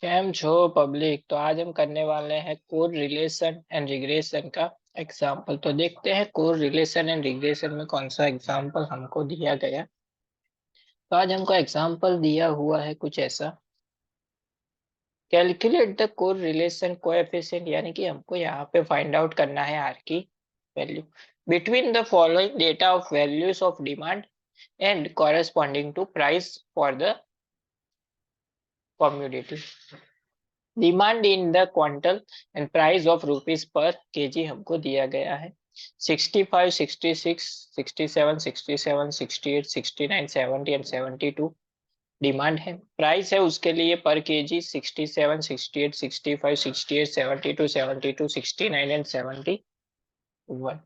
Cam छो public. तो आज हम करने वाले हैं कोड रिलेशन एंड रिग्रेशन का एग्जाम्पल। तो देखते हैं कोड रिलेशन एंड रिग्रेशन में कौन सा एग्जाम्पल हमको दिया गया। तो आज हमको एग्जाम्पल दिया हुआ है कुछ ऐसा। Calculate the code relation coefficient, यानी कि हमको यहाँ पे फाइंड आउट करना है आर की value between the following data of values of demand and corresponding to price for the community. Demand in the quintal and price of rupees per kg हमको दिया गया है। 65, 66, 67, 67, 68, 69, 70 एंड 72 डिमांड है। Price है उसके लिए पर केजी 67, 68, 65, 68, 72, 72, 69 एंड 71।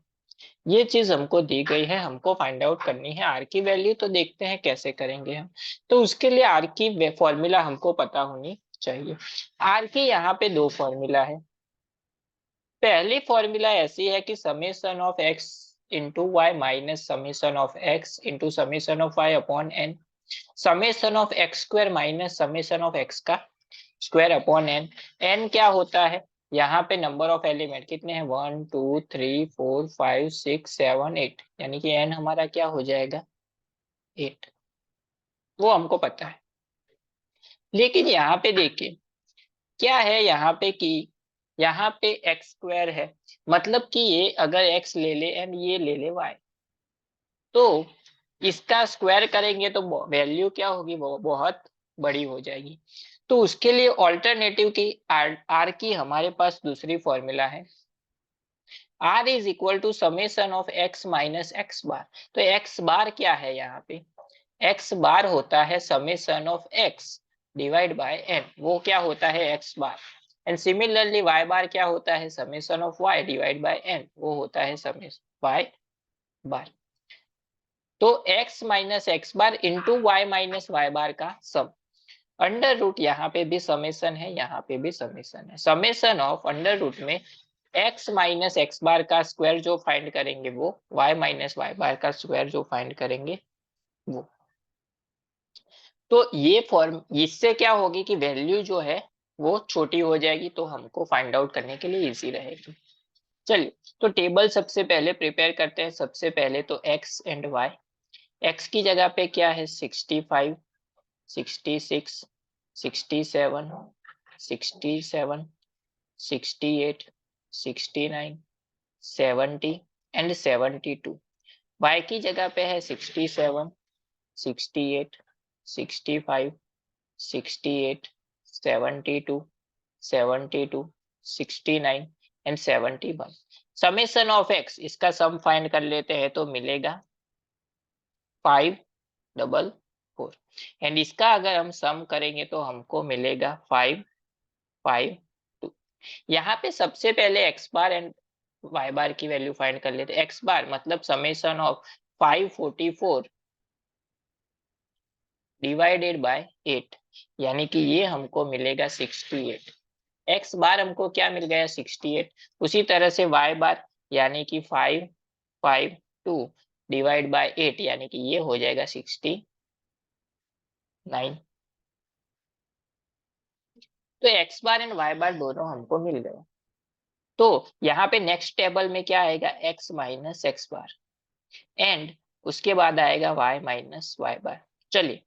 ये चीज हमको दी गई है, हमको फाइंड आउट करनी है आर की वैल्यू। तो देखते हैं कैसे करेंगे हम। तो उसके लिए आर की फॉर्मूला हमको पता होनी चाहिए। आर की यहाँ पे दो फॉर्मूला है। पहली फॉर्मूला ऐसी है कि summation of x into Y minus summation of x into summation of y upon n. Summation of x square minus summation of x का स्क्वायर अपॉन एन। एन क्या होता है, यहाँ पे नंबर ऑफ एलिमेंट कितने हैं, 1 2 3 4 5 6 7 8, यानी कि एन हमारा क्या हो जाएगा 8। वो हमको पता है। लेकिन यहाँ पे देखिए क्या है, यहाँ पे कि यहाँ पे एक्स स्क्वायर है, मतलब कि ये अगर एक्स ले ले एंड ये ले ले वाई, तो इसका स्क्वायर करेंगे तो वैल्यू क्या होगी, वो बहुत बड़ी हो जाएगी। तो उसके लिए ऑल्टरनेटिव की आर की हमारे पास दूसरी फॉर्मूला है। R is equal to summation of X minus X bar. तो एक्स बार क्या है, यहाँ पे एक्स बार होता है summation of X divide by N, वो क्या होता है X bar. And similarly Y bar क्या होता है summation of Y divide by N, वो होता है समेशन वाई बार। तो x minus X bar into Y minus Y bar का सम। अंडर रूट यहाँ पे भी समेशन है, यहाँ पे भी समेशन है। समेशन ऑफ अंडर रूट में x माइनस एक्स बार का स्क्वायर जो फाइंड करेंगे वो, y माइनस वाई बार का स्क्वायर जो फाइंड करेंगे वो। तो ये फॉर्म इससे क्या होगी कि वैल्यू जो है वो छोटी हो जाएगी, तो हमको फाइंड आउट करने के लिए इजी रहेगी। चलिए तो टेबल सबसे पहले प्रिपेयर करते हैं। सबसे पहले तो x एंड y। x की जगह पे क्या है 65, 66, 67, 67, 68, 69, 70 एंड 72। y की जगह पे है 67, 68, 65, 68, 72, 72, 69 एंड 71। समेशन ऑफ x, इसका सम फाइंड कर लेते हैं तो मिलेगा 544। एंड इसका अगर हम सम करेंगे तो हमको मिलेगा 552। यहाँ पे सबसे पहले एक्स बार एंड वाई बार की वैल्यू फाइंड कर लेते हैं। एक्स बार मतलब समेशन ऑफ 544 डिवाइडेड बाय 8, यानी कि ये हमको मिलेगा 68। एक्स बार हमको क्या मिल गया 68। उसी तरह से वाई बार यानी कि 552 डिवाइड बाय 8, यानी कि ये हो जाएगा 69। तो एक्स बार एंड वाई बार दोनों हमको मिल गए। तो यहाँ पे नेक्स्ट टेबल में क्या आएगा x minus X bar and उसके बाद आएगा वाई माइनस वाई बार। चलिए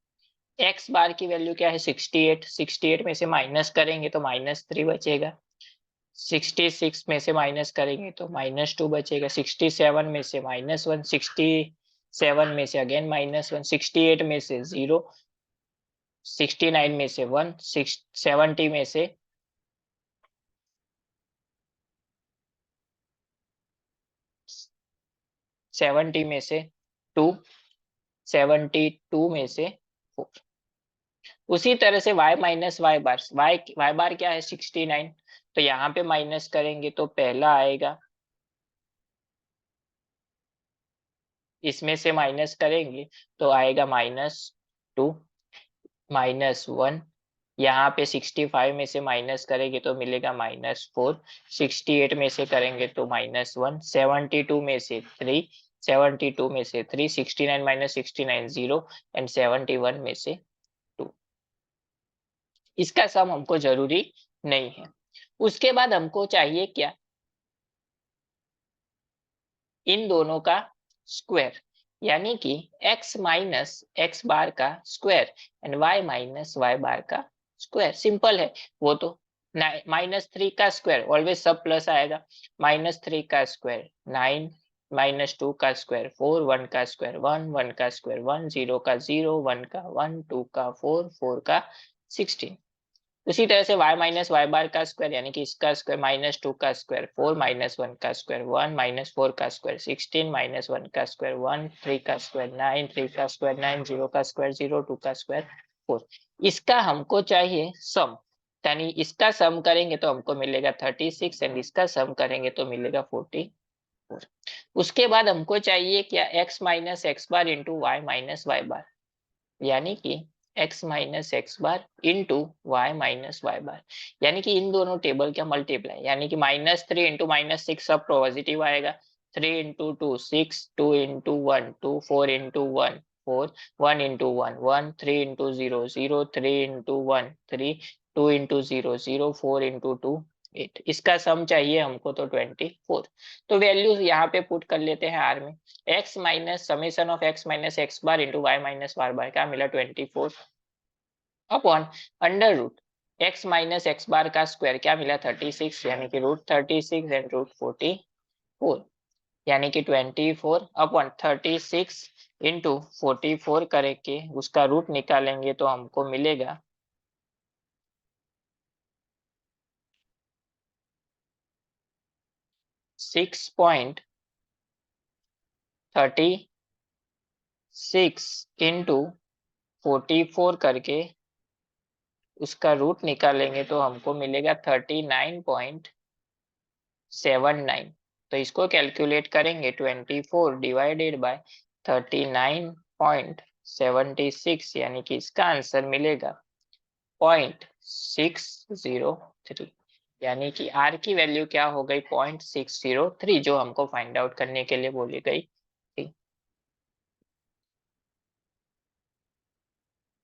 एक्स बार की वैल्यू क्या है 68। 68 में से माइनस करेंगे तो -3 बचेगा। 66 में से माइनस करेंगे तो -2 बचेगा। 67 में से -1, 67 में से अगेन -1, 68 में से 0, 69 में से 1, 70 में से 70 में से 2, 72 में से 4। उसी तरह से y माइनस वाई बार, वाई बार क्या है 69। तो यहाँ पे माइनस करेंगे तो पहला आएगा, इसमें से माइनस करेंगे तो आएगा -2, -1। यहाँ पे 65 में से माइनस करेंगे तो मिलेगा -4। 68 में से करेंगे तो -1। 72 में से 3, 72 में से 3, 69 माइनस 69 0 एंड 71 में से 2। इसका सम हमको जरूरी नहीं है। उसके बाद हमको चाहिए क्या, इन दोनों का स्क्वायर, यानी कि x माइनस एक्स बार का square and y minus Y bar का स्क्वायर। सिंपल है वो तो। -3 का स्क्वायर ऑलवेज सब प्लस आएगा। -3 का स्क्वायर 9, -2 का स्क्वायर 4, 1 का स्क्वायर 1, 1 का स्क्वायर 1, 0 का 0, 1 का 1, 2 का 4, 4 का 16। उसी तरह से y माइनस वाई बार का स्क्वायर, यानी कि इसका स्क्वायर -2 का स्क्वायर 4, -1 का स्क्वायर 1, -4 का स्क्वायर 16, -1 का स्क्वायर 1, 3 का स्क्वायर 9, 3 का स्क्वायर 9, 0 का स्क्वायर 0, 2 का स्क्वायर 4। इसका हमको चाहिए सम, यानी इसका सम करेंगे तो हमको मिलेगा 36 एंड इसका सम करेंगे तो मिलेगा 44। उसके बाद हमको चाहिए क्या, x minus X bar into Y minus Y बार, यानी कि x minus X bar into Y minus Y बार, यानी कि इन दोनों टेबल का मल्टीप्लाई, यानी कि -3 इंटू -6 सब पॉजिटिव आएगा। 3 into 2 6, 2 into 1 2, 4 into 1 4, 1 into 1 1, 3 into 0 0, 3 into 1 3, 2 into 0 0, 4 into 2 8। इसका सम चाहिए हमको तो 24। तो वैल्यूज यहाँ पे पुट कर लेते हैं आर में। x minus summation of x minus X bar into Y minus Y bar क्या मिला 24 upon under root x minus X bar का स्क्वायर क्या मिला 36, यानी कि √36 एंड √44, यानी कि 24 अपॉन 36 इंटू 44 करके उसका रूट निकालेंगे तो हमको मिलेगा 6.36 इंटू 44 करके उसका रूट निकालेंगे तो हमको मिलेगा 39.79। तो इसको कैलकुलेट करेंगे 24 डिवाइडेड बाय 39.76, यानी कि इसका आंसर मिलेगा 0.603, यानी कि आर की वैल्यू क्या हो गई 0.603, जो हमको फाइंड आउट करने के लिए बोली गई